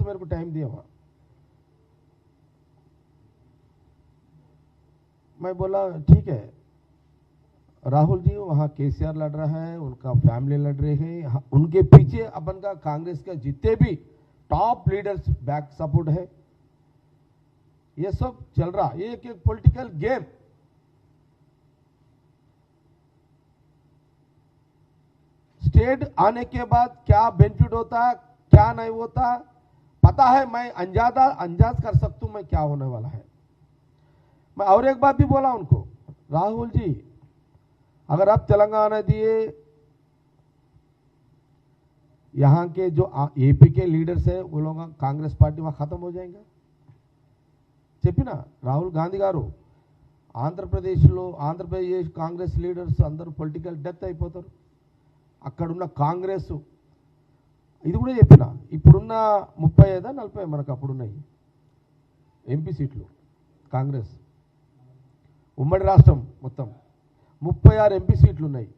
मेरे को टाइम दिया वहाँ। मैं बोला ठीक है, राहुल जी वहाँ केसीआर लड़ रहा है, उनका फैमिली लड़ रहे हैं, उनके पीछे अपन का कांग्रेस का जितने भी टॉप लीडर्स बैक सपोर्ट है, ये सब चल रहा, ये एक पॉलिटिकल गेम। स्टेट आने के बाद क्या बेनिफिट होता है, क्या नहीं होता पता है, मैं अंदाज कर सकता हूं मैं क्या होने वाला है। मैं और एक बात भी बोला उनको, राहुल जी अगर आप तेलंगाना दिए, यहां के जो एपी के लीडर्स है वो लोग कांग्रेस पार्टी वहां खत्म हो जाएंगे చెప్పినా రాహుల్ గాంధీ గారు ఆంధ్రప్రదేశ్ కాంగ్రెస్ లీడర్స్ అందరూ పొలిటికల్ డెత్ అయిపోతారు, అక్కడున్న కాంగ్రెస్ ఇది కూడా చెప్పిన, ఇప్పుడున్న 35-40 మనకు అప్పుడున్నాయి ఎంపీ సీట్లు కాంగ్రెస్ ఉమ్మడి రాష్ట్రం మొత్తం 36 ఎంపీ సీట్లు ఉన్నాయి.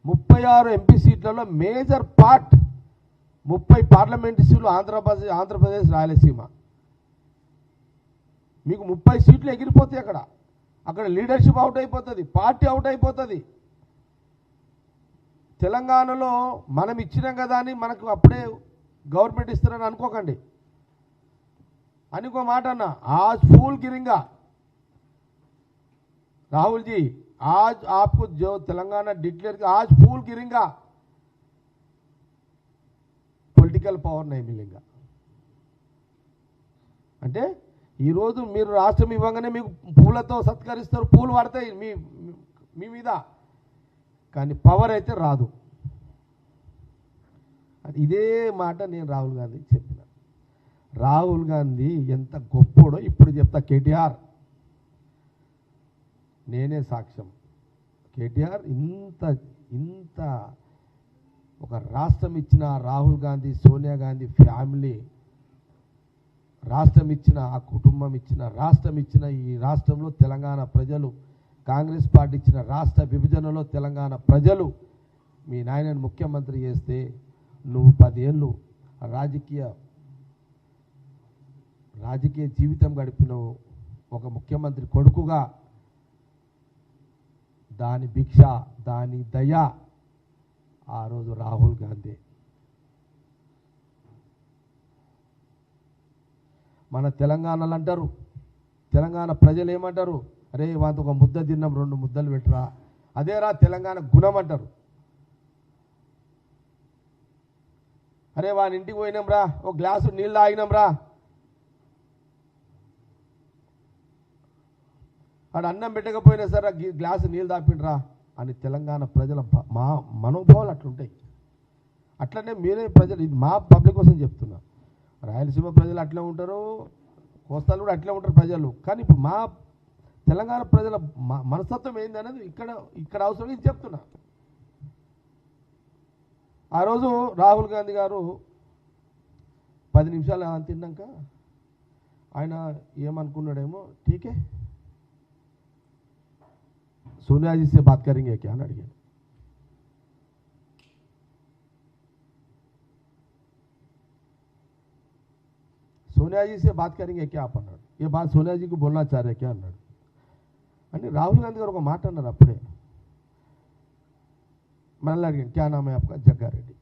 36 ఎంపీ సీట్లలో మేజర్ పార్ట్ 30 పార్లమెంట్ సీట్లు ఆంధ్రప్రదేశ్ రాయలసీమ, మీకు 30 సీట్లు ఎగిరిపోతాయి. అక్కడ లీడర్షిప్ అవుట్ అయిపోతుంది, పార్టీ అవుట్ అయిపోతుంది. తెలంగాణలో మనం ఇచ్చినాం కదా అని మనకు అప్పుడే గవర్నమెంట్ ఇస్తారని అనుకోకండి. అనుకో మాట అన్న, आज फूल गिरेगा राहुल जी, आज आपको जो तेलंगाना डिक्लेयर किया, आज फूल गिरेगा, పొలిటికల్ పవర్ नहीं मिलेगा. అంటే ఈరోజు మీరు రాష్ట్రం ఇవ్వగానే మీకు పూలతో సత్కరిస్తారు, పూలు పడతాయి మీ మీద, కానీ పవర్ అయితే రాదు. ఇదే మాట నేను రాహుల్ గాంధీకి చెప్పిన. రాహుల్ గాంధీ ఎంత గొప్పోడో ఇప్పుడు చెప్తా. కేటీఆర్ నేనే సాక్ష్యం. కేటీఆర్ ఇంత ఒక రాష్ట్రం ఇచ్చిన రాహుల్ గాంధీ, సోనియా గాంధీ ఫ్యామిలీ, రాష్ట్రం ఇచ్చిన ఆ కుటుంబం ఇచ్చిన, రాష్ట్రం ఇచ్చిన ఈ రాష్ట్రంలో తెలంగాణ ప్రజలు, కాంగ్రెస్ పార్టీ ఇచ్చిన రాష్ట్ర విభజనలో తెలంగాణ ప్రజలు మీ నాయనని ముఖ్యమంత్రి చేస్తే నువ్వు 10 ఏళ్ళు రాజకీయ జీవితం గడిపినవు ఒక ముఖ్యమంత్రి కొడుకుగా. దాని భిక్ష, దాని దయ ఆ రోజు రాహుల్ గాంధీ. మన తెలంగాణలో అంటారు, తెలంగాణ ప్రజలు ఏమంటారు, అరే వాంత ఒక ముద్ద తిన్నాం 2 ముద్దలు పెట్టరా, అదేరా తెలంగాణ గుణం అంటారు. అరే వాని ఇంటికి పోయినాం రా, ఒక గ్లాసు నీళ్ళు తాగినాం రా, వాడు అన్నం పెట్టకపోయినా సరే గ్లాసు నీళ్ళు తాపిండ్రా అని తెలంగాణ ప్రజల మనోభావాలు అట్లుంటాయి. అట్లనే మీరే ప్రజలు, ఇది మా పబ్లిక్ కోసం చెప్తున్నా, రాయలసీమ ప్రజలు అట్లే ఉంటారు, కోస్తాలు కూడా అట్లే ఉంటారు ప్రజలు. కానీ ఇప్పుడు మా తెలంగాణ ప్రజల మనస్తత్వం ఏంది అనేది ఇక్కడ అవసరం, ఇది చెప్తున్నా. ఆ రోజు రాహుల్ గాంధీ గారు 10 నిమిషాలు తిన్నాక ఆయన ఏమనుకున్నాడేమో, ఠీకే सोनिया जी से बात करेंगे क्या అని అడిగాను. सोनिया जी से बात करेंगे क्या आप అన్నాడు. ये बात सोनिया जी को बोलना चाह रहे क्या అన్నాడు. అని రాహుల్ గాంధీ గారు ఒక మాట అన్నారు అప్పుడే. మనల్ని అడిగాను, क्या नाम है आपका? जग्गा रेड्डी.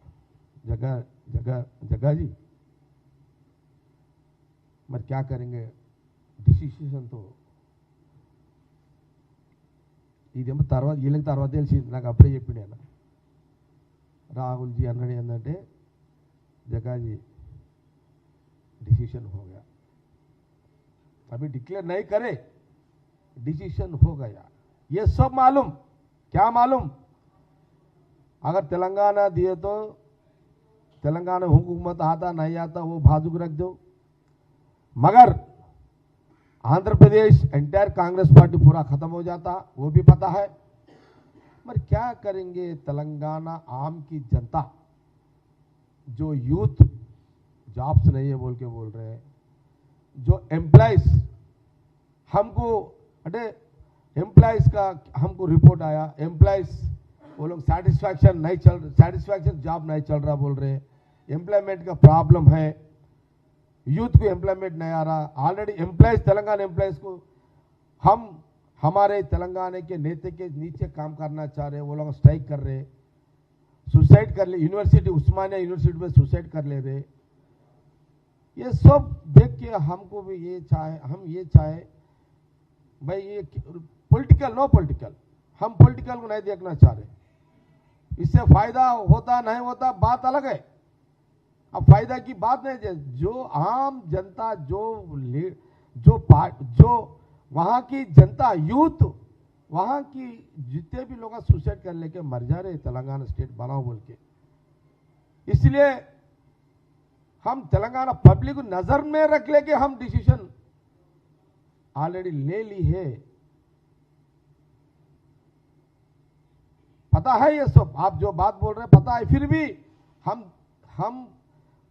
जग्गा जी మరి क्या करेंगे डिसीजन तो ఇదేమో తర్వాత వీళ్ళకి తర్వాత తెలిసింది, నాకు అప్పుడే చెప్పిండు ఆయన. రాహుల్ జీ అన్నాడు ఏంటంటే, जग्गा जी डिसीजन हो गया, अभी डिक्लेयर नहीं करे, डिसीजन हो गया. ये सब मालूम, क्या मालूम, अगर तेलंगाना दिए तो तेलंगाना हुकूमत आता नहीं आता वो बाजू रख दो, मगर आंध्र प्रदेश एंटायर कांग्रेस पार्टी पूरा खत्म हो जाता, वो भी पता है. मगर क्या करेंगे तेलंगाना आम की जनता, जो यूथ जॉब्स नहीं है बोल रहे हैं, जो एम्प्लॉयज हमको अरे एम्प्लॉयज का हमको रिपोर्ट आया, एम्प्लॉयज वो लोग सेटिस्फैक्शन जॉब नहीं चल रहा बोल रहे, एम्प्लॉयमेंट का प्रॉब्लम है. यूथ को एम्प्लॉयमेंट नहीं आ रहा। ऑलरेडी एम्प्लॉयज तेलंगाना एम्प्लॉयज को हम हमारे तेलंगाना के नेता के नीचे काम करना चाह रहे, वो लोग स्ट्राइक कर रहे, सुसाइड कर ले, यूनिवर्सिटी उस्मानिया यूनिवर्सिटी में सुसाइड कर ले रहे। ये सब देख के हमको भी ये चाहे, हम ये चाहे भाई ये पॉलिटिकल नो पॉलिटिकल, हम पॉलिटिकल को नहीं देखना चाह रहे। इससे फायदा होता नहीं होता बात अलग है, अब फायदा की बात नहीं है। जो आम जनता जो वहां की जनता यूथ वहां की जितने भी लोग सुसाइड कर लेके मर जा रहे तेलंगाना स्टेट बनाओ बोल के, इसलिए हम तेलंगाना पब्लिक को नजर में रख लेके हम डिसीजन ऑलरेडी ले ली है। पता है ये सब, आप जो बात बोल रहे हैं पता है, फिर भी हम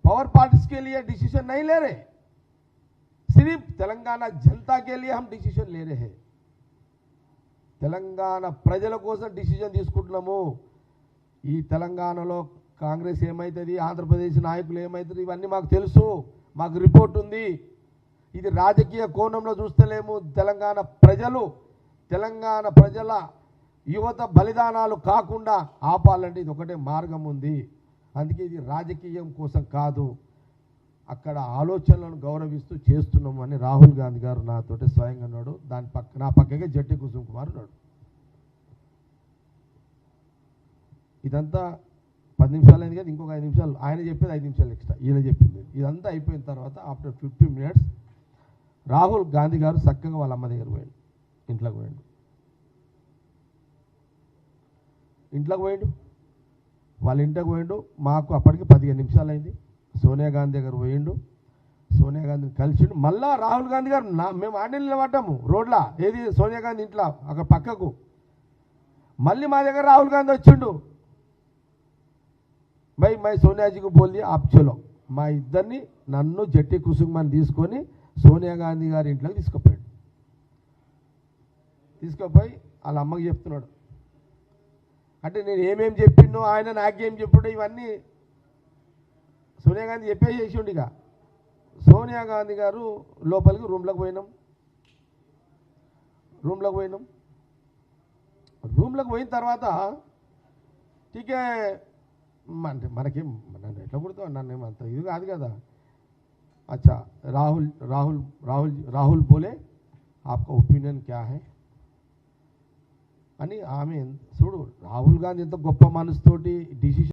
पावर पार्टीज के लिए डिसीजन नहीं ले रहे, सिर्फ तेलंगाना जनता के लिए हम डिसीजन ले रहे हैं। తెలంగాణ ప్రజల కోసం డిసిజన్ తీసుకుంటున్నాము। ఈ తెలంగాణలో కాంగ్రెస్ ఏమైతుంది, ఆంధ్రప్రదేశ్ నాయకులు ఏమైతుంది, ఇవన్నీ మాకు తెలుసు, మాకు రిపోర్ట్ ఉంది। ఇది రాజకీయ కోణంలో చూస్తలేము। తెలంగాణ ప్రజల యువత బలిదానాలు కాకుండా ఆపాలంటే ఇది ఒకటే మార్గం ఉంది। అందుకే ఇది రాజకీయం కోసం కాదు, అక్కడ ఆలోచనలను గౌరవిస్తూ చేస్తున్నాము అని రాహుల్ గాంధీ గారు నాతోటి స్వయంగా అన్నాడు। నా పక్కకే జట్టి కుసుమ్ కుమార్ ఉన్నాడు। ఇదంతా 10 నిమిషాలు అయింది కదా, ఇంకొక 5 నిమిషాలు ఆయన చెప్పేది 5 నిమిషాలు ఎక్స్ట్రా ఈయన చెప్పింది। ఇదంతా అయిపోయిన తర్వాత ఆఫ్టర్ 50 మినిట్స్ రాహుల్ గాంధీ గారు చక్కగా వాళ్ళ అమ్మ దగ్గర పోయాడు, ఇంట్లోకి పోయాడు, వాళ్ళ ఇంటికి పోయాడు। మాకు అప్పటికి 15 నిమిషాలు అయింది। సోనియా గాంధీ దగ్గర పోయిండు, సోనియా గాంధీని కలిసిండు। మళ్ళా రాహుల్ గాంధీ గారు మేము ఆడ నిలబడ్డాము రోడ్లా, ఏది సోనియా గాంధీ ఇంట్లో అక్కడ పక్కకు, మళ్ళీ మా దగ్గర రాహుల్ గాంధీ వచ్చిండు। भाई मैं सोनिया जी को बोल दिया आप चलो, మా ఇద్దరిని నన్ను జట్టి కుసుమని తీసుకొని సోనియా గాంధీ గారి ఇంట్లోకి తీసుకుపోయి వాళ్ళ అమ్మకి చెప్తున్నాడు। అంటే నేను ఏమేమి చెప్పిండో ఆయన నాకేం చెప్పాడో ఇవన్నీ సోనియా గాంధీ చెప్పేసేసిండు। ఇక సోనియా గాంధీ గారు లోపలికి రూమ్లోకి పోయిన తర్వాత టీకే అంటే మనకేం నన్ను ఎట్లా కుడతావు, నన్ను ఏమంత ఇది కాదు కదా। अच्छा राहुल बोले आपका ओपिनियन क्या है అని ఆమె చూడు, రాహుల్ గాంధీ ఎంత గొప్ప మనసుతోటి డిసిషన్